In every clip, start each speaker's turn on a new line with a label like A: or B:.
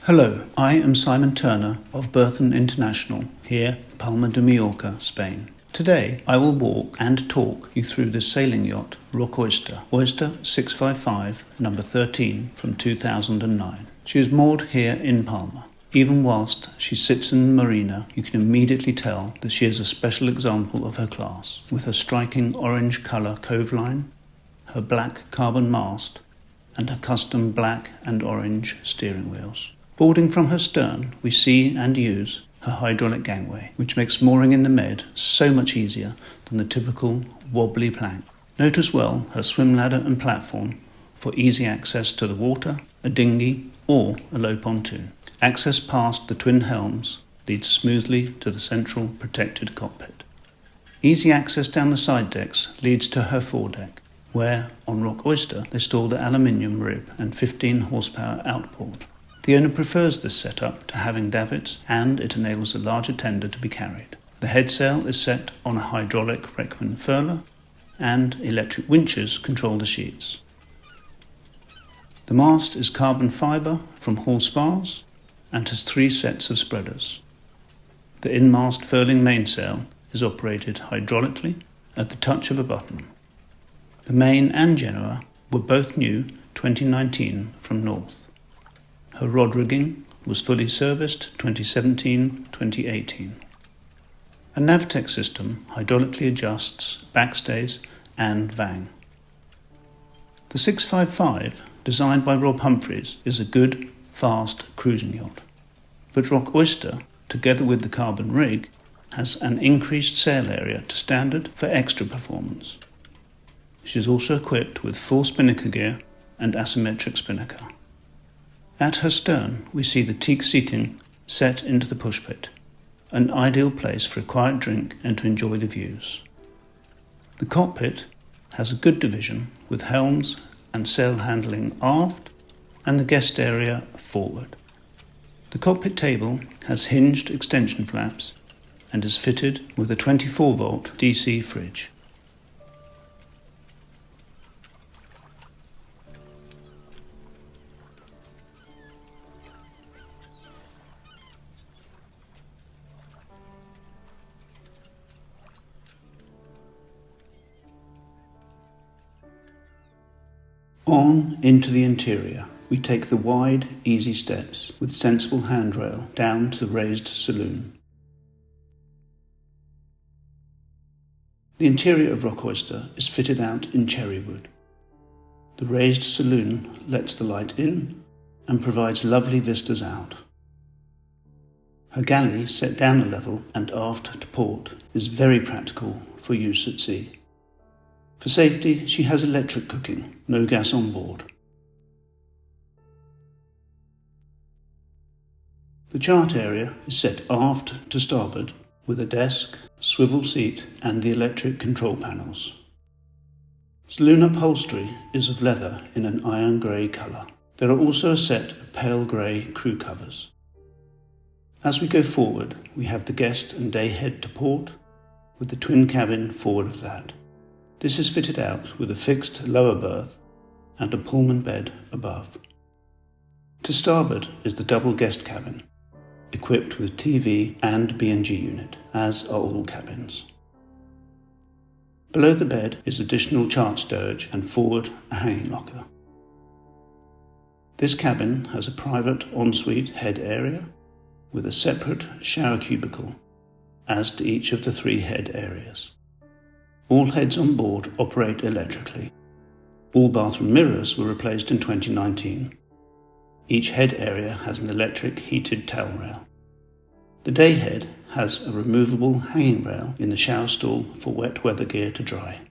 A: Hello, I am Simon Turner of Berthon International here in Palma de Mallorca, Spain. Today I will walk and talk you through the sailing yacht Rock Oyster 655 number 13 from 2009. She is moored here in Palma. Even whilst she sits in the marina, you can immediately tell that she is a special example of her class, with her striking orange colour cove line, her black carbon mast, and her custom black and orange steering wheels. Boarding from her stern, we see and use her hydraulic gangway, which makes mooring in the Med so much easier than the typical wobbly plank. Note as well her swim ladder and platform for easy access to the water, a dinghy or a low pontoon. Access past the twin helms leads smoothly to the central protected cockpit. Easy access down the side decks leads to her foredeck, where, on Rock Oyster, they store the aluminium rib and 15 horsepower outboard. The owner prefers this setup to having davits, and it enables a larger tender to be carried. The headsail is set on a hydraulic Reckman furler, and electric winches control the sheets. The mast is carbon fibre from Hall Spars and has 3 sets of spreaders. The in-mast furling mainsail is operated hydraulically at the touch of a button. The main and genoa were both new 2019 from North. Her rod rigging was fully serviced 2017-2018. A Navtec system hydraulically adjusts backstays and vang. The 655, designed by Rob Humphreys, is a good, fast cruising yacht. But Rock Oyster, together with the carbon rig, has an increased sail area to standard for extra performance. She is also equipped with full spinnaker gear and asymmetric spinnaker. At her stern, we see the teak seating set into the pushpit, an ideal place for a quiet drink and to enjoy the views. The cockpit has a good division with helms and sail handling aft and the guest area forward. The cockpit table has hinged extension flaps and is fitted with a 24-volt DC fridge. On into the interior, we take the wide, easy steps with sensible handrail down to the raised saloon. The interior of Rock Oyster is fitted out in cherry wood. The raised saloon lets the light in and provides lovely vistas out. Her galley, set down a level and aft to port, is very practical for use at sea. For safety, she has electric cooking, no gas on board. The chart area is set aft to starboard with a desk, swivel seat and the electric control panels. Saloon upholstery is of leather in an iron grey colour. There are also a set of pale grey crew covers. As we go forward, we have the guest and day head to port with the twin cabin forward of that. This is fitted out with a fixed lower berth and a Pullman bed above. To starboard is the double guest cabin, equipped with TV and B&G unit, as are all cabins. Below the bed is additional chart stowage and forward a hanging locker. This cabin has a private ensuite head area with a separate shower cubicle, as to each of the 3 head areas. All heads on board operate electrically. All bathroom mirrors were replaced in 2019. Each head area has an electric heated towel rail. The day head has a removable hanging rail in the shower stall for wet weather gear to dry.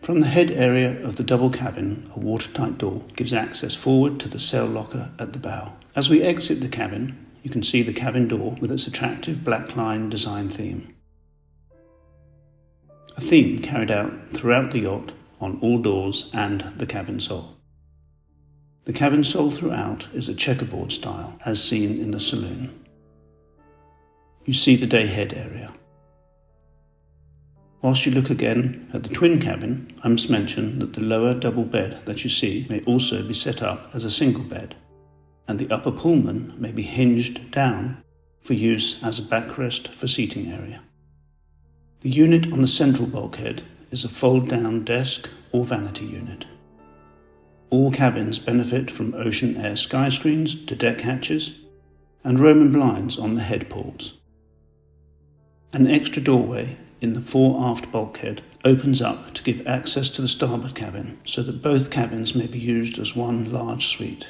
A: From the head area of the double cabin, a watertight door gives access forward to the sail locker at the bow. As we exit the cabin, you can see the cabin door with its attractive black line design theme. A theme carried out throughout the yacht on all doors and the cabin sole. The cabin sole throughout is a checkerboard style, as seen in the saloon. You see the day head area. Whilst you look again at the twin cabin, I must mention that the lower double bed that you see may also be set up as a single bed. and the upper Pullman may be hinged down for use as a backrest for seating area. The unit on the central bulkhead is a fold-down desk or vanity unit. All cabins benefit from ocean air sky screens to deck hatches and Roman blinds on the head ports. An extra doorway in the fore-aft bulkhead opens up to give access to the starboard cabin so that both cabins may be used as one large suite.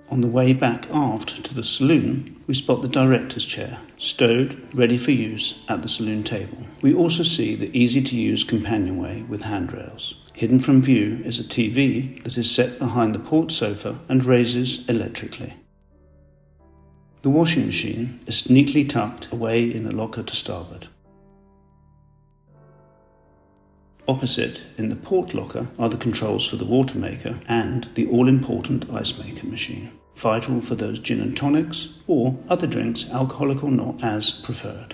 A: On the way back aft to the saloon, we spot the director's chair, stowed, ready for use at the saloon table. We also see the easy-to-use companionway with handrails. Hidden from view is a TV that is set behind the port sofa and raises electrically. The washing machine is neatly tucked away in a locker to starboard. Opposite, in the port locker, are the controls for the water maker and the all-important ice maker machine, vital for those gin and tonics or other drinks, alcoholic or not, as preferred.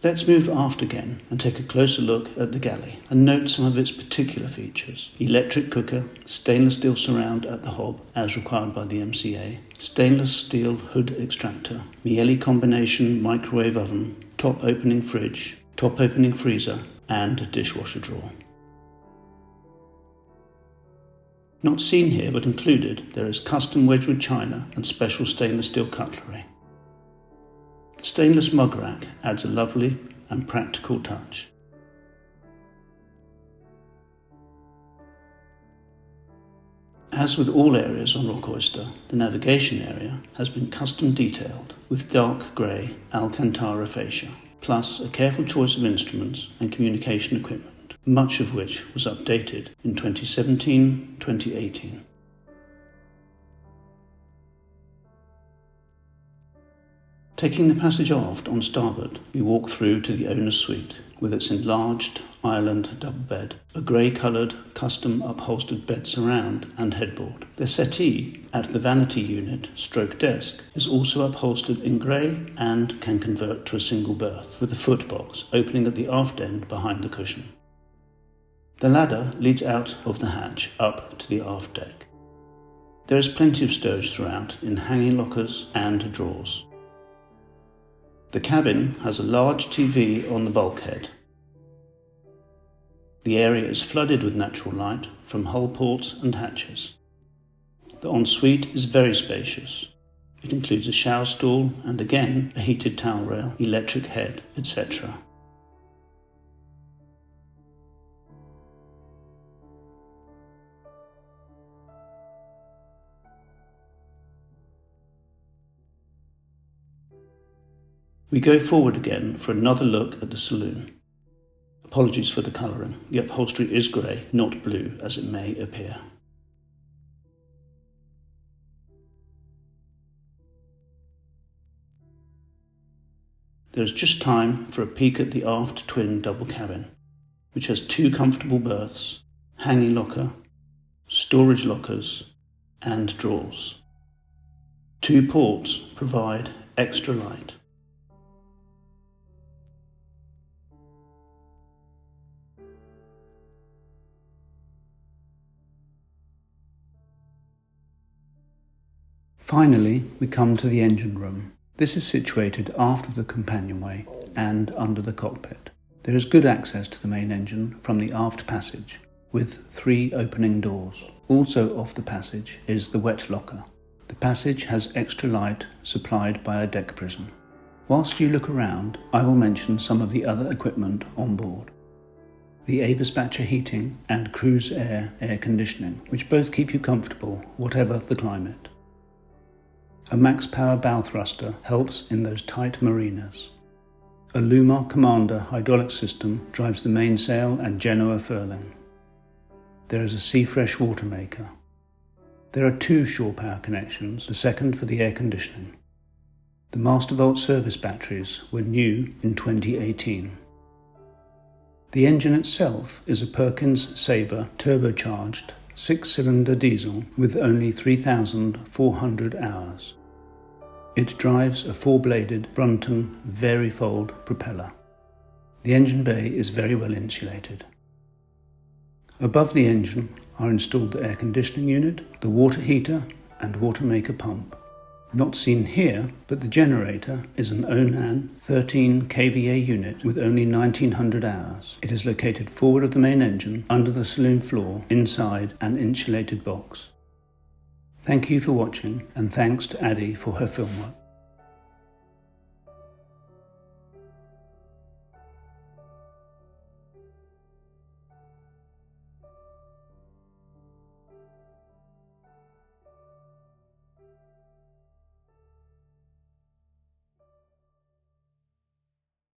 A: Let's move aft again and take a closer look at the galley and note some of its particular features. Electric cooker, stainless steel surround at the hob as required by the MCA, stainless steel hood extractor, Miele combination microwave oven, top opening fridge, top opening freezer and a dishwasher drawer. Not seen here but included, there is custom Wedgwood china and special stainless steel cutlery. The stainless mug rack adds a lovely and practical touch. As with all areas on Rock Oyster, the navigation area has been custom detailed with dark grey Alcantara fascia, plus a careful choice of instruments and communication equipment, much of which was updated in 2017-2018. Taking the passage aft on starboard, we walk through to the owner's suite, with its enlarged island double bed, a grey-coloured, custom upholstered bed surround and headboard. The settee at the vanity unit stroke desk is also upholstered in grey and can convert to a single berth, with a footbox opening at the aft end behind the cushion. The ladder leads out of the hatch up to the aft deck. There is plenty of stowage throughout in hanging lockers and drawers. The cabin has a large TV on the bulkhead. The area is flooded with natural light from hull ports and hatches. The ensuite is very spacious. It includes a shower stall and again a heated towel rail, electric head, etc. We go forward again for another look at the saloon. Apologies for the colouring. The upholstery is grey, not blue as it may appear. There is just time for a peek at the aft twin double cabin, which has 2 comfortable berths, hanging locker, storage lockers and drawers. 2 ports provide extra light. Finally, we come to the engine room. This is situated aft of the companionway and under the cockpit. There is good access to the main engine from the aft passage, with 3 opening doors. Also off the passage is the wet locker. The passage has extra light supplied by a deck prism. Whilst you look around, I will mention some of the other equipment on board. The Eberspacher heating and Cruise Air conditioning, which both keep you comfortable whatever the climate. A max power bow thruster helps in those tight marinas. A Lumar Commander hydraulic system drives the mainsail and Genoa furling. There is a Seafresh water maker. There are 2 shore power connections, the second for the air conditioning. The Mastervolt service batteries were new in 2018. The engine itself is a Perkins Sabre turbocharged 6-cylinder diesel with only 3,400 hours. It drives a 4-bladed Brunton varifold propeller. The engine bay is very well insulated. Above the engine are installed the air conditioning unit, the water heater and water maker pump. Not seen here, but the generator is an Onan 13 kVA unit with only 1900 hours. It is located forward of the main engine, under the saloon floor, inside an insulated box. Thank you for watching, and thanks to Addie for her film work.